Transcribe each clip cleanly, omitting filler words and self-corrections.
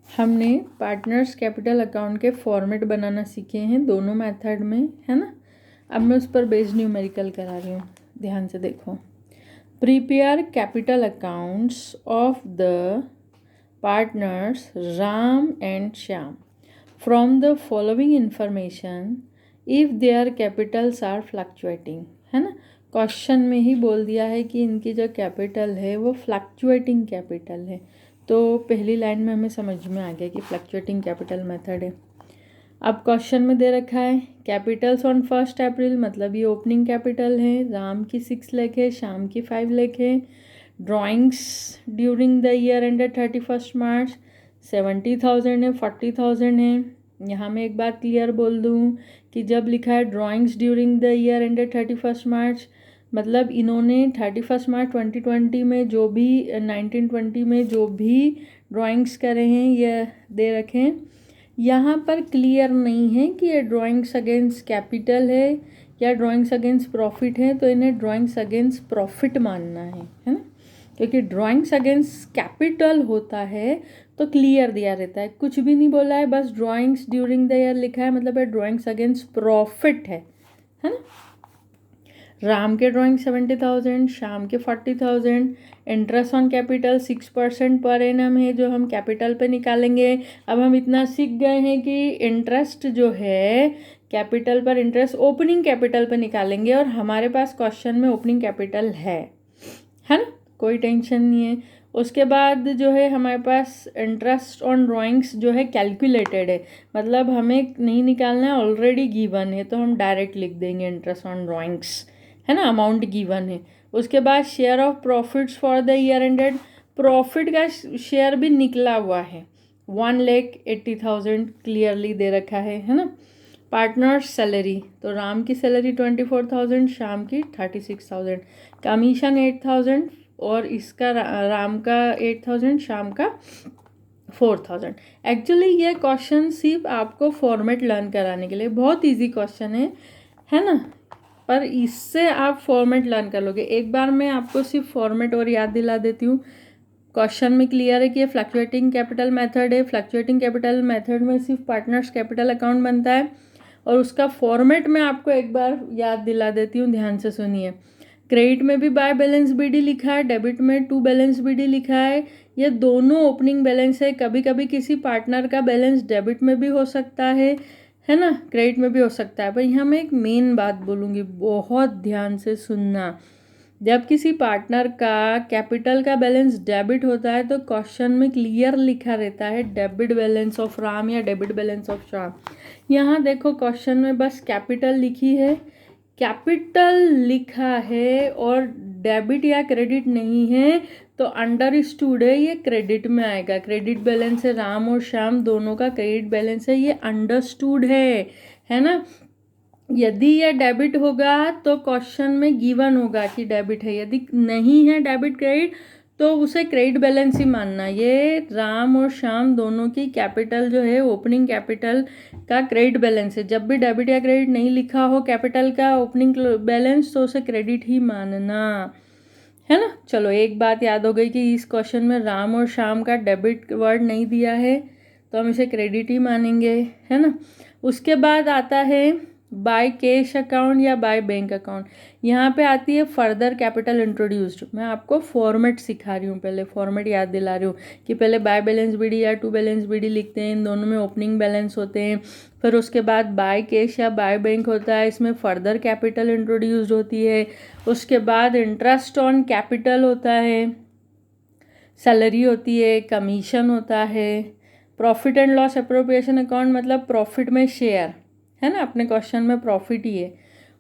हमने partners capital account के format बनाना सीखे हैं दोनों मेथड में, है ना। अब मैं उस पर बेस्ड न्यूमेरिकल करा रही हूँ, ध्यान से देखो। Prepare capital accounts of the partners Ram and Shyam from the following information if their capitals are fluctuating, है ना। क्वेश्चन में ही बोल दिया है कि इनकी जो कैपिटल है वो फ्लक्चुएटिंग कैपिटल है, तो पहली लाइन में हमें समझ में आ गया कि फ्लक्चुएटिंग कैपिटल मेथड है। अब क्वेश्चन में दे रखा है कैपिटल्स ऑन 1 अप्रैल, मतलब ये ओपनिंग कैपिटल है। राम की 6 लाख है, श्याम की 5 लाख है। Drawings during the year ended 31 मार्च 70,000 है, 40,000 है। यहाँ मैं एक बात क्लियर बोल दूँ कि जब लिखा है drawings during the year ended 31 मार्च, मतलब इन्होंने 31 मार्च 2020 में जो भी 1920 में जो भी ड्राइंग्स करे हैं ये दे रखे हैं। यहाँ पर क्लियर नहीं है कि ये ड्राइंग्स अगेंस्ट कैपिटल है या ड्राइंग्स अगेंस्ट प्रॉफिट है, तो इन्हें ड्राइंग्स अगेंस्ट प्रॉफिट मानना है ना, क्योंकि ड्राइंग्स अगेंस्ट कैपिटल होता है तो क्लियर दिया रहता है। कुछ भी नहीं बोला है, बस ड्राइंग्स ड्यूरिंग द ईयर लिखा है, मतलब ये ड्राइंग्स अगेंस्ट प्रॉफिट है ना। राम के ड्राइंग 70,000, श्याम के 40,000। Interest on capital 6% per annum है जो हम कैपिटल पे निकालेंगे। अब हम इतना सीख गए हैं कि इंटरेस्ट जो है कैपिटल पर, इंटरेस्ट ओपनिंग कैपिटल पे निकालेंगे, और हमारे पास क्वेश्चन में ओपनिंग कैपिटल है ना, कोई टेंशन नहीं है। उसके बाद जो है हमारे पास इंटरेस्ट ऑन ड्राइंग्स जो है कैलकुलेटेड है, मतलब हमें नहीं निकालना है, ऑलरेडी गिवन है, तो हम डायरेक्ट लिख देंगे इंटरेस्ट ऑन ड्राइंग्स, है ना, अमाउंट गिवन है। उसके बाद share of profits for the year ended, profit का शेयर भी निकला हुआ है, 1,80,000 क्लियरली दे रखा है ना। पार्टनर्स सैलरी, तो राम की सैलरी 24,000, श्याम की 36,000। कमीशन 8,000 और इसका राम का 8,000, श्याम का 4,000। एक्चुअली ये क्वेश्चन सिर्फ आपको फॉर्मेट लर्न कराने के लिए, बहुत इजी क्वेश्चन है ना, पर इससे आप फॉर्मेट लर्न कर लोगे। एक बार मैं आपको सिर्फ फॉर्मेट और याद दिला देती हूँ। क्वेश्चन में क्लियर है कि ये फ्लक्चुएटिंग कैपिटल मेथड है। फ्लक्चुएटिंग कैपिटल मेथड में सिर्फ पार्टनर्स कैपिटल अकाउंट बनता है, और उसका फॉर्मेट मैं आपको एक बार याद दिला देती हूँ, ध्यान से सुनिए। क्रेडिट में भी बाय बैलेंस बीडी लिखा है, डेबिट में टू बैलेंस बीडी लिखा है। ये दोनों ओपनिंग बैलेंस है। कभी कभी किसी पार्टनर का बैलेंस डेबिट में भी हो सकता है ना, क्रेडिट में भी हो सकता है। पर यहाँ मैं एक मेन बात बोलूँगी, बहुत ध्यान से सुनना। जब किसी पार्टनर का कैपिटल का बैलेंस डेबिट होता है तो क्वेश्चन में क्लियर लिखा रहता है डेबिट बैलेंस ऑफ राम या डेबिट बैलेंस ऑफ श्याम। यहाँ देखो क्वेश्चन में बस कैपिटल लिखी है, कैपिटल लिखा है और डेबिट या क्रेडिट नहीं है, तो अंडरस्टूड है ये क्रेडिट में आएगा। क्रेडिट बैलेंस है, राम और श्याम दोनों का क्रेडिट बैलेंस है, ये अंडरस्टूड है ना। यदि ये डेबिट होगा तो क्वेश्चन में गिवन होगा कि डेबिट है, यदि नहीं है डेबिट क्रेडिट तो उसे क्रेडिट बैलेंस ही मानना। ये राम और श्याम दोनों की कैपिटल जो है ओपनिंग कैपिटल का क्रेडिट बैलेंस है। जब भी डेबिट या क्रेडिट नहीं लिखा हो कैपिटल का ओपनिंग बैलेंस तो उसे क्रेडिट ही मानना, है ना। चलो एक बात याद हो गई कि इस क्वेश्चन में राम और श्याम का डेबिट वर्ड नहीं दिया है तो हम इसे क्रेडिट ही मानेंगे, है ना। उसके बाद आता है बाय कैश अकाउंट या बाय बैंक अकाउंट। यहाँ पे आती है फर्दर कैपिटल इंट्रोड्यूस्ड। मैं आपको फॉर्मेट सिखा रही हूँ, पहले फॉर्मेट याद दिला रही हूँ कि पहले बाय बैलेंस बीडी या टू बैलेंस बीडी लिखते हैं, इन दोनों में ओपनिंग बैलेंस होते हैं। फिर उसके बाद बाय कैश या बाय बैंक होता है, इसमें फर्दर कैपिटल इंट्रोड्यूस्ड होती है। उसके बाद इंटरेस्ट ऑन कैपिटल होता है, सैलरी होती है, कमीशन होता है। Profit and loss appropriation account मतलब प्रॉफिट में शेयर, है ना, अपने क्वेश्चन में प्रॉफिट ही है।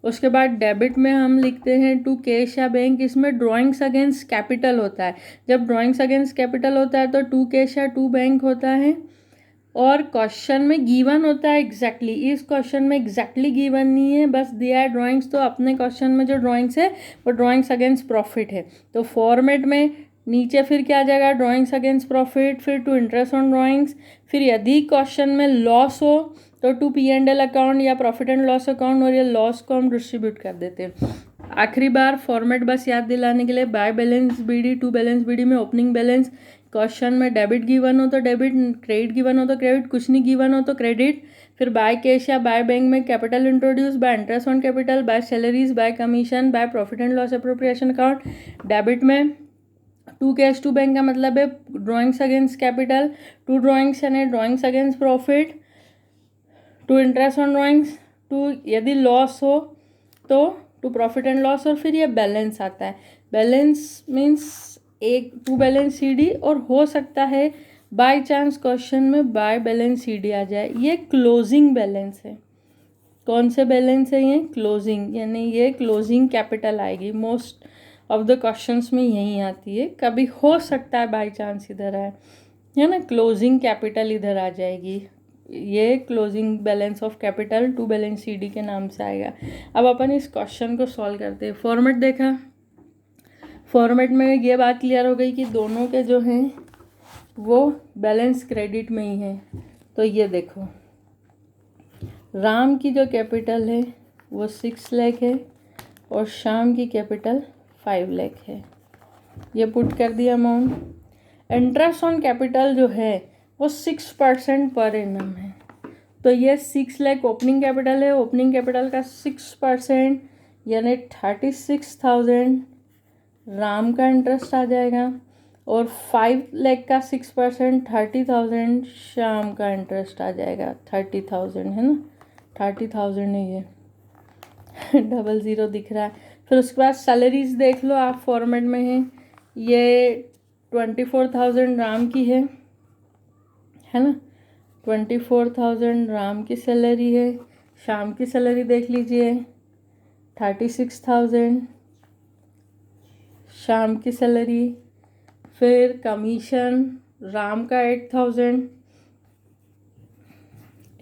उसके बाद डेबिट में हम लिखते हैं टू कैश या बैंक, इसमें ड्राइंग्स अगेंस्ट कैपिटल होता है। जब ड्राइंग्स अगेंस्ट कैपिटल होता है तो टू कैश या टू बैंक होता है, और क्वेश्चन में गिवन होता है एग्जैक्टली। इस क्वेश्चन में एग्जैक्टली गिवन नहीं है, बस दिया है ड्राइंग्स, तो अपने क्वेश्चन में जो ड्राइंग्स है वो ड्राइंग्स अगेंस्ट प्रॉफिट है। तो फॉर्मेट में नीचे फिर क्या आ जाएगा, ड्राइंग्स अगेंस्ट प्रॉफिट, फिर टू इंटरेस्ट ऑन ड्राइंग्स। फिर यदि क्वेश्चन में लॉस हो तो टू P&L अकाउंट या प्रॉफिट एंड लॉस अकाउंट, और ये लॉस को हम डिस्ट्रीब्यूट कर देते हैं। आखिरी बार फॉर्मेट बस याद दिलाने के लिए, by balance BD to balance BD में ओपनिंग बैलेंस क्वेश्चन में डेबिट गिवन हो तो डेबिट, क्रेडिट गिवन हो तो क्रेडिट, कुछ नहीं गिवन हो तो क्रेडिट। फिर बाय कैश या बाय बैंक में capital introduce, by interest on capital, by salaries, by commission, by profit and loss appropriation account. Debit में टू कैश टू बैंक का मतलब है drawings against capital, to drawings यानी drawings against profit, to interest on drawings, to यदि loss हो तो to profit and loss, और फिर ये बैलेंस आता है। बैलेंस मीन्स एक टू बैलेंस सीडी, और हो सकता है बाय चांस क्वेश्चन में बाय बैलेंस सीडी आ जाए। ये क्लोजिंग बैलेंस है। कौन से बैलेंस है ये? क्लोजिंग, यानी ये क्लोजिंग कैपिटल आएगी। मोस्ट ऑफ द क्वेश्चंस में यही आती है। कभी हो सकता है बाय चांस इधर आए, है ना, क्लोजिंग कैपिटल इधर आ जाएगी। ये closing balance of capital to balance CD के नाम से आएगा। अब अपन इस क्वेश्चन को सॉल्व करते हैं। फॉर्मेट देखा, फॉर्मेट में ये बात क्लियर हो गई कि दोनों के जो हैं वो बैलेंस क्रेडिट में ही है। तो ये देखो, राम की जो कैपिटल है वो 6 लाख है और श्याम की कैपिटल 5 लाख है। ये पुट कर दिया अमाउंट। इंटरेस्ट ऑन कैपिटल जो है वो 6% पर एनम है। तो ये 6 लाख ओपनिंग कैपिटल है, ओपनिंग कैपिटल का 6% यानी 36,000 राम का इंटरेस्ट आ जाएगा, और 5 लाख का 6% 30,000 श्याम का इंटरेस्ट आ जाएगा। 30,000 है ना, 30,000 है ये, 00 दिख रहा है। फिर उसके बाद सैलरीज देख लो आप, फॉर्मेट में है। ये 24,000 राम की है ना, 24,000 राम की सैलरी है। श्याम की सैलरी देख लीजिए 36,000 श्याम की सैलरी। फिर कमीशन राम का 8,000,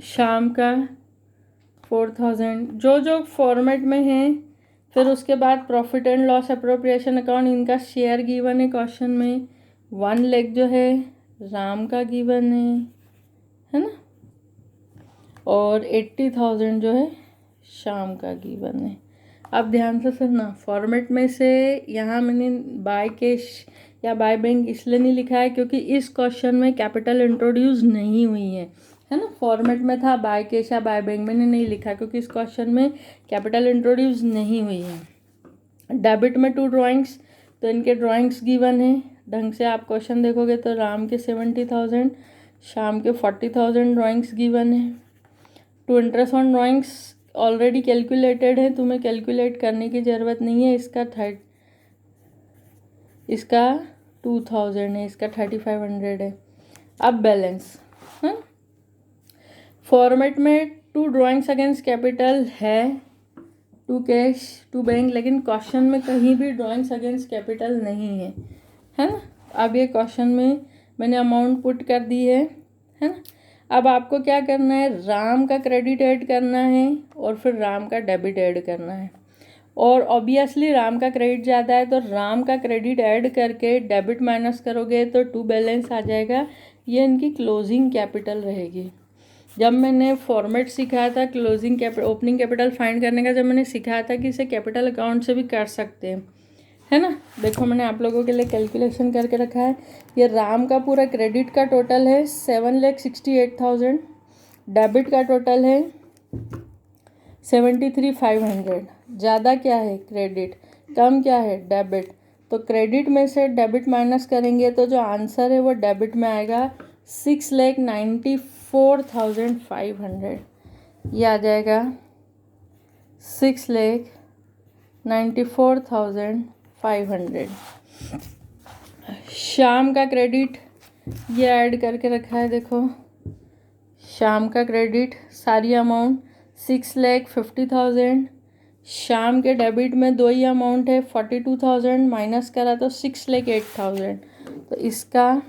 श्याम का 4,000, जो फॉर्मेट में है। फिर उसके बाद profit and loss appropriation account, इनका शेयर गिवन है क्वेश्चन में। 1 लाख जो है राम का गिवन है ना, और 80,000 जो है श्याम का गिवन है। अब ध्यान से सुनना, फॉर्मेट में से यहाँ मैंने बाय कैश या बाय बैंक इसलिए नहीं लिखा है क्योंकि इस क्वेश्चन में कैपिटल इंट्रोड्यूस नहीं हुई है ना। फॉर्मेट में था बाय कैश या बाय बैंक, मैंने नहीं लिखा क्योंकि इस क्वेश्चन में कैपिटल इंट्रोड्यूस नहीं हुई है। डेबिट में 2 ड्राइंग्स, तो इनके ड्राइंग्स गिवन है। ढंग से आप क्वेश्चन देखोगे तो राम के 70,000, श्याम के 40,000 ड्राइंग्स गिवन है। To interest on drawings already calculated है, तुम्हें कैलकुलेट करने की ज़रूरत नहीं है। इसका 2,000 है, इसका 3,500 है। अब बैलेंस, हाँ, फॉर्मेट में 2 ड्राइंग्स अगेंस्ट कैपिटल है, 2 कैश 2 बैंक, लेकिन क्वेश्चन में कहीं भी ड्राइंग्स अगेंस्ट कैपिटल नहीं है ना। अब ये क्वेश्चन में मैंने अमाउंट पुट कर दी है ना। अब आपको क्या करना है, राम का क्रेडिट ऐड करना है और फिर राम का डेबिट ऐड करना है। और ऑब्वियसली राम का क्रेडिट ज़्यादा है तो राम का क्रेडिट ऐड करके डेबिट माइनस करोगे तो 2 बैलेंस आ जाएगा। ये इनकी क्लोजिंग कैपिटल रहेगी। जब मैंने फॉर्मेट सिखाया था क्लोजिंग ओपनिंग कैपिटल फाइंड करने का, जब मैंने सिखाया था कि इसे कैपिटल अकाउंट से भी कर सकते हैं, है ना। देखो मैंने आप लोगों के लिए कैलकुलेशन करके रखा है। ये राम का पूरा क्रेडिट का टोटल है 7,68,000, डेबिट का टोटल है 73,500। ज़्यादा क्या है क्रेडिट, कम क्या है डेबिट। तो क्रेडिट में से डेबिट माइनस करेंगे तो जो आंसर है वो डेबिट में आएगा 6,94,500। ये आ जाएगा 6,94,500। श्याम का क्रेडिट ये ऐड करके रखा है, देखो श्याम का क्रेडिट सारी अमाउंट 6,50,000। श्याम के डेबिट में 2 ही अमाउंट है 42,000, माइनस करा तो 6,08,000। तो इसका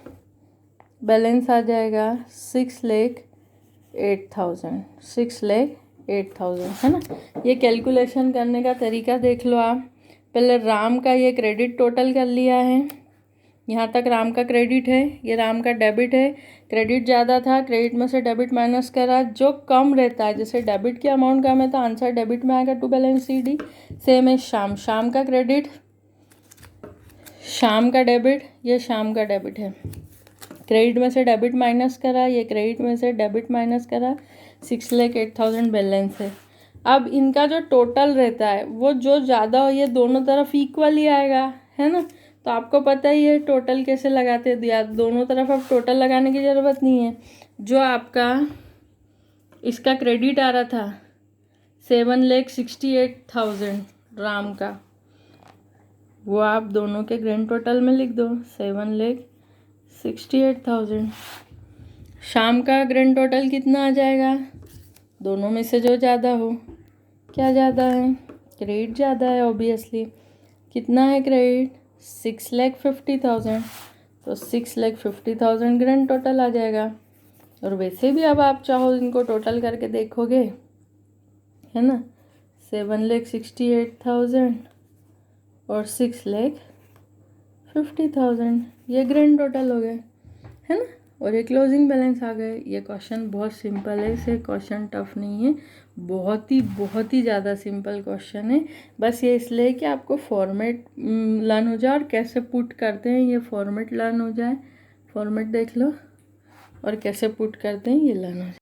बैलेंस आ जाएगा 6,08,000, 6,08,000, है ना। ये कैलकुलेशन करने का तरीका देख लो आप। पहले राम का ये क्रेडिट टोटल कर लिया है, यहाँ तक राम का क्रेडिट है, ये राम का डेबिट है। क्रेडिट ज़्यादा था, क्रेडिट में से डेबिट माइनस करा, जो कम रहता है जैसे डेबिट की अमाउंट कम है तो आंसर डेबिट में आएगा 2 बैलेंस सीडी। सेम है श्याम का क्रेडिट, श्याम का डेबिट, ये श्याम का डेबिट है। क्रेडिट में से डेबिट माइनस करा, ये क्रेडिट में से डेबिट माइनस करा, 6,08,000 बैलेंस है। अब इनका जो टोटल रहता है वो जो ज़्यादा हो ये दोनों तरफ इक्वल ही आएगा, है ना। तो आपको पता ही है टोटल कैसे लगाते हैं, या दोनों तरफ अब टोटल लगाने की ज़रूरत नहीं है। जो आपका इसका क्रेडिट आ रहा था 7,68,000 राम का, वो आप दोनों के ग्रैंड टोटल में लिख दो 7,68,000। शाम का ग्रैंड टोटल कितना आ जाएगा, दोनों में से जो ज़्यादा हो। क्या ज़्यादा है, क्रेडिट ज़्यादा है ऑब्वियसली। कितना है क्रेडिट, 6,50,000, तो 6,50,000 ग्रैंड टोटल आ जाएगा। और वैसे भी अब आप चाहो इनको टोटल करके देखोगे, है ना, 7,68,000 और 6,50,000, ये ग्रैंड टोटल हो गए, है ना। और ये क्लोजिंग बैलेंस आ गए। ये क्वेश्चन बहुत सिंपल है, इसे क्वेश्चन टफ नहीं है, बहुत ही ज़्यादा सिंपल क्वेश्चन है। बस ये इसलिए कि आपको फॉर्मेट लर्न हो जाए और कैसे पुट करते हैं ये फॉर्मेट लर्न हो जाए। फॉर्मेट देख लो और कैसे पुट करते हैं ये लर्न हो जाए।